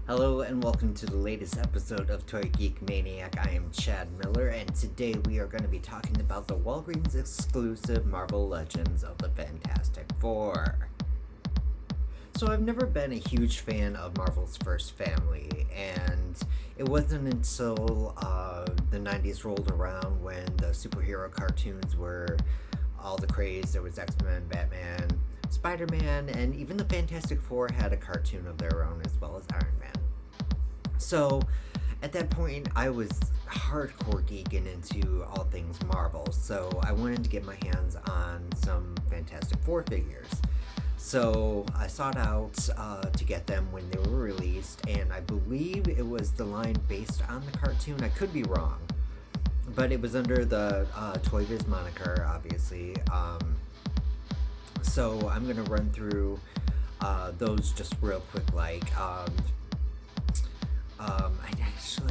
Hello and welcome to the latest episode of Toy Geek Maniac. I am Chad Miller, and today we are going to be talking about the Walgreens exclusive Marvel Legends of the Fantastic Four. So I've never been a huge fan of Marvel's first family, and it wasn't until the 90s rolled around when the superhero cartoons were all the craze. There was X-Men, Batman, Spider-Man, and even the Fantastic Four had a cartoon of their own, as well as Iron Man. So at that point, I was hardcore geeking into all things Marvel, so I wanted to get my hands on some Fantastic Four figures. So I sought out to get them when they were released, and I believe it was the line based on the cartoon. I could be wrong, but it was under the Toy Biz moniker, obviously. So I'm going to run through those just real quick.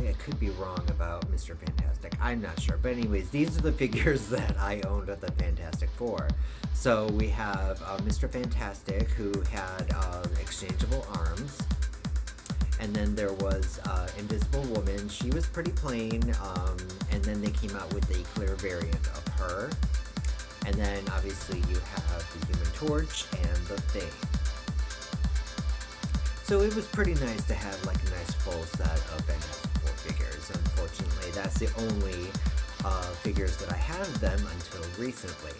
I could be wrong about Mr. Fantastic. I'm not sure. But anyways, these are the figures that I owned at the Fantastic Four. So we have Mr. Fantastic, who had exchangeable arms. And then there was Invisible Woman. She was pretty plain. And then they came out with a clear variant of her. And then obviously you have the Human Torch and the Thing. So it was pretty nice to have like a nice full set of Fantastic Four figures. Unfortunately, that's the only figures that I had of them until recently.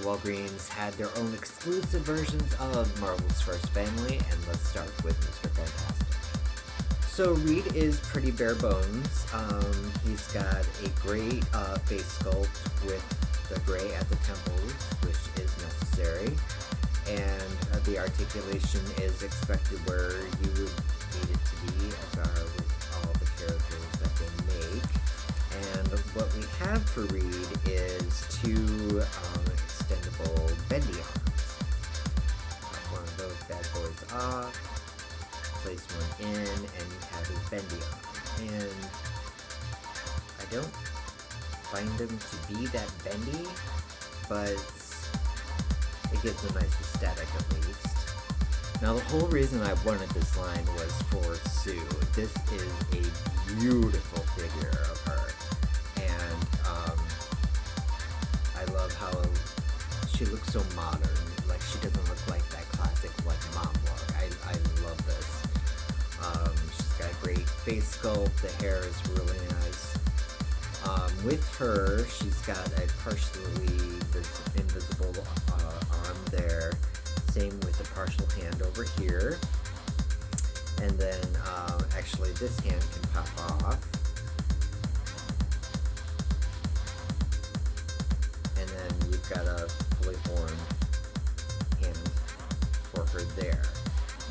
Walgreens had their own exclusive versions of Marvel's first family, and let's start with Mr. Fantastic. So Reed is pretty bare bones. He's got a great face sculpt with the gray at the temples, which is necessary. And the articulation is expected where you would need it to be, as are with all the characters that they make. And what we have for Reed is two extendable bendy arms. Cut one of those bad boys off, place one in, and you have his bendy arm. And I don't find them to be that bendy, but it gives a nice aesthetic at least. Now the whole reason I wanted this line was for Sue. This is a beautiful figure of her, and I love how she looks so modern. Like, she doesn't look like that classic like mom look. I love this. She's got a great face sculpt. The hair is really nice. With her, she's got a partially invisible arm there. Same with the partial hand over here. And then, actually, this hand can pop off. And then you've got a fully formed hand for her there.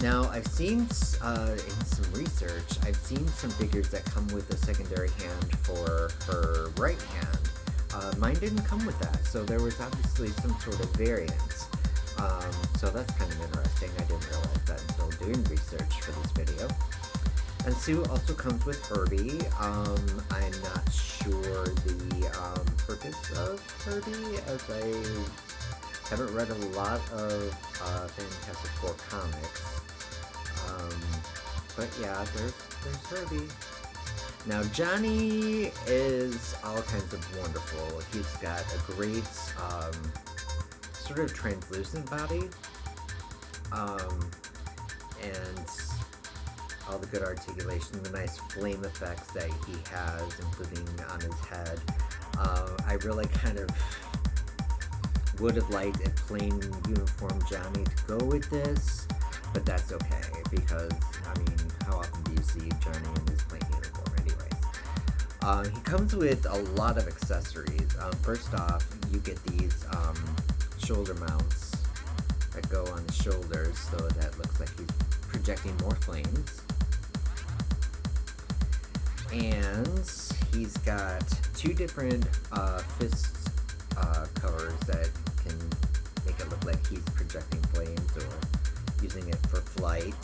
Now, I've seen, in some research, I've seen some figures that come with a secondary hand for her right hand. Mine didn't come with that, so there was obviously some sort of variance. So that's kind of interesting. I didn't realize that until doing research for this video. And Sue also comes with Herbie. I'm not sure the purpose of Herbie, as I haven't read a lot of Fantastic Four comics. But yeah, there's Herbie. Now Johnny is all kinds of wonderful. He's got a great sort of translucent body, and all the good articulation, the nice flame effects that he has, including on his head. I really kind of would have liked a plain uniform Johnny to go with this, but that's okay, because, I mean, how often do you see Johnny in his plain uniform anyways? He comes with a lot of accessories. First off, you get these shoulder mounts that go on the shoulders, so that looks like he's projecting more flames. And he's got two different fist covers that can make it look like he's projecting flames or using it for flight.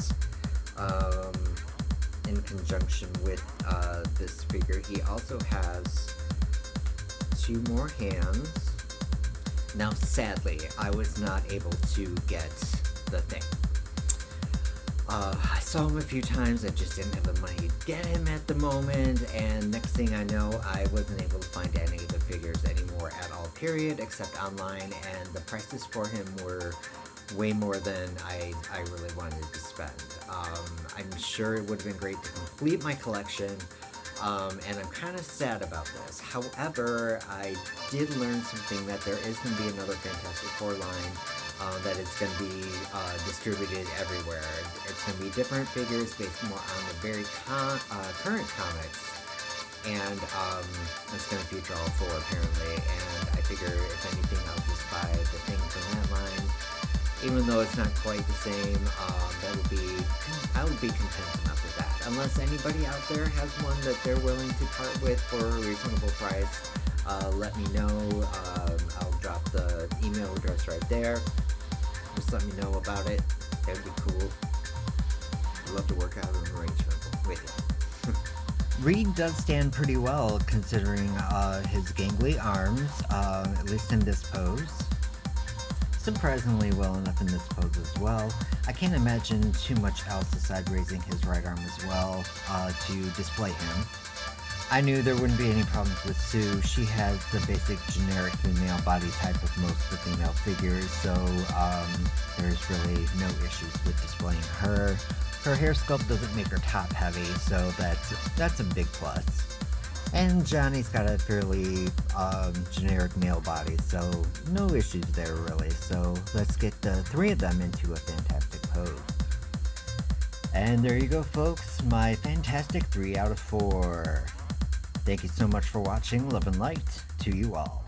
In conjunction with this figure, he also has two more hands. Now, sadly, I was not able to get the Thing. I saw him a few times. I just didn't have the money to get him at the moment, and next thing I know, I wasn't able to find any of the figures anymore at all, period, except online, and the prices for him were way more than I really wanted to spend. I'm sure it would have been great to complete my collection, and I'm kind of sad about this. However, I did learn something, that there is going to be another Fantastic Four line that is going to be distributed everywhere. It's going to be different figures based more on the very current comics, and it's going to feature all four apparently. And I figure if anything, I'll just buy the thing from that line, even though it's not quite the same. I would be content enough with that. Unless anybody out there has one that they're willing to part with for a reasonable price, let me know. I'll drop the email address right there. Just let me know about it. That would be cool. I'd love to work out an arrangement with you. Reed does stand pretty well considering his gangly arms, at least in this pose. Surprisingly well enough in this pose as well. I can't imagine too much else aside raising his right arm as well to display him. I knew there wouldn't be any problems with Sue. She has the basic generic female body type of most of the female figures, so there's really no issues with displaying her. Her hair sculpt doesn't make her top heavy, so that's a big plus. And Johnny's got a fairly generic male body, so no issues there really. So let's get the three of them into a fantastic pose. And there you go, folks, my fantastic 3 out of 4. Thank you so much for watching. Love and light to you all.